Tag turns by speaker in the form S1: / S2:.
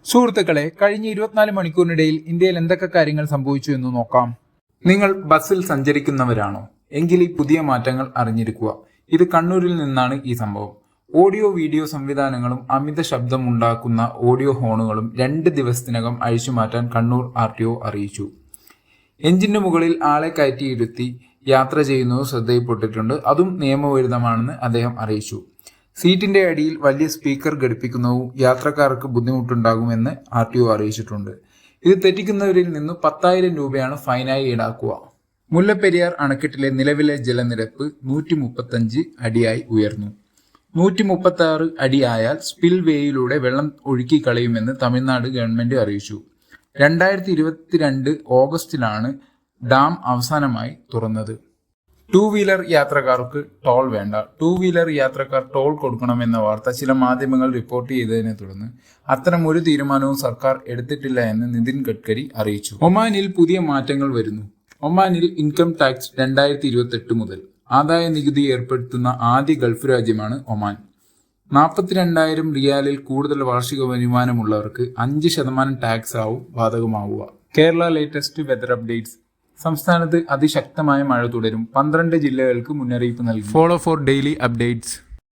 S1: സുഹൃത്തുക്കളെ, കഴിഞ്ഞ 24 മണിക്കൂറിനിടയിൽ ഇന്ത്യയിൽ എന്തൊക്കെ കാര്യങ്ങൾ സംഭവിച്ചു എന്ന് നോക്കാം. നിങ്ങൾ ബസ്സിൽ സഞ്ചരിക്കുന്നവരാണോ? എങ്കിൽ ഈ പുതിയ മാറ്റങ്ങൾ അറിഞ്ഞിരിക്കുക. ഇത് കണ്ണൂരിൽ നിന്നാണ് ഈ സംഭവം. ഓഡിയോ വീഡിയോ സംവിധാനങ്ങളും അമിത ശബ്ദം ഉണ്ടാക്കുന്ന ഓഡിയോ ഹോണുകളും 2 ദിവസത്തിനകം അഴിച്ചുമാറ്റാൻ കണ്ണൂർ RTO അറിയിച്ചു. എഞ്ചിന് മുകളിൽ ആളെ കയറ്റിയിരുത്തി യാത്ര ചെയ്യുന്നത് ശ്രദ്ധയിൽപ്പെട്ടിട്ടുണ്ട്. അതും നിയമവിരുദ്ധമാണെന്ന് അദ്ദേഹം അറിയിച്ചു. സീറ്റിന്റെ അടിയിൽ വലിയ സ്പീക്കർ ഘടിപ്പിക്കുന്നതും യാത്രക്കാർക്ക് ബുദ്ധിമുട്ടുണ്ടാകുമെന്ന് RTO അറിയിച്ചിട്ടുണ്ട്. ഇത് തെറ്റിക്കുന്നവരിൽ നിന്ന് 10,000 രൂപയാണ് ഫൈനായി ഈടാക്കുക. മുല്ലപ്പെരിയാർ അണക്കെട്ടിലെ നിലവിലെ ജലനിരപ്പ് 135 അടിയായി ഉയർന്നു. 136 അടി ആയാൽ സ്പിൽ വേയിലൂടെ വെള്ളം ഒഴുക്കിക്കളയുമെന്ന് തമിഴ്നാട് ഗവൺമെന്റ് അറിയിച്ചു. 2022 ഓഗസ്റ്റിലാണ് ഡാം അവസാനമായി തുറന്നത്. 2 വീലർ യാത്രക്കാർക്ക് ടോൾ വേണ്ട. 2 വീലർ യാത്രക്കാർ ടോൾ കൊടുക്കണമെന്ന വാർത്ത ചില മാധ്യമങ്ങൾ റിപ്പോർട്ട് ചെയ്തതിനെ തുടർന്ന് അത്തരം ഒരു തീരുമാനവും സർക്കാർ എടുത്തിട്ടില്ല എന്ന് നിതിൻ ഗഡ്കരി അറിയിച്ചു. ഒമാനിൽ പുതിയ മാറ്റങ്ങൾ വരുന്നു. ഒമാനിൽ ഇൻകം ടാക്സ് 2028 മുതൽ ആദായ നികുതി ഏർപ്പെടുത്തുന്ന ആദ്യ ഗൾഫ് രാജ്യമാണ് ഒമാൻ. 42,000 റിയാലിൽ കൂടുതൽ വാർഷിക വരുമാനമുള്ളവർക്ക് 5% ടാക്സ് ആവും ബാധകമാവുക. Kerala latest weather updates. സംസ്ഥാനത്ത് അതിശക്തമായ മഴ തുടരും. 12 ജില്ലകൾക്ക് മുന്നറിയിപ്പ് നൽകി. Follow for daily updates.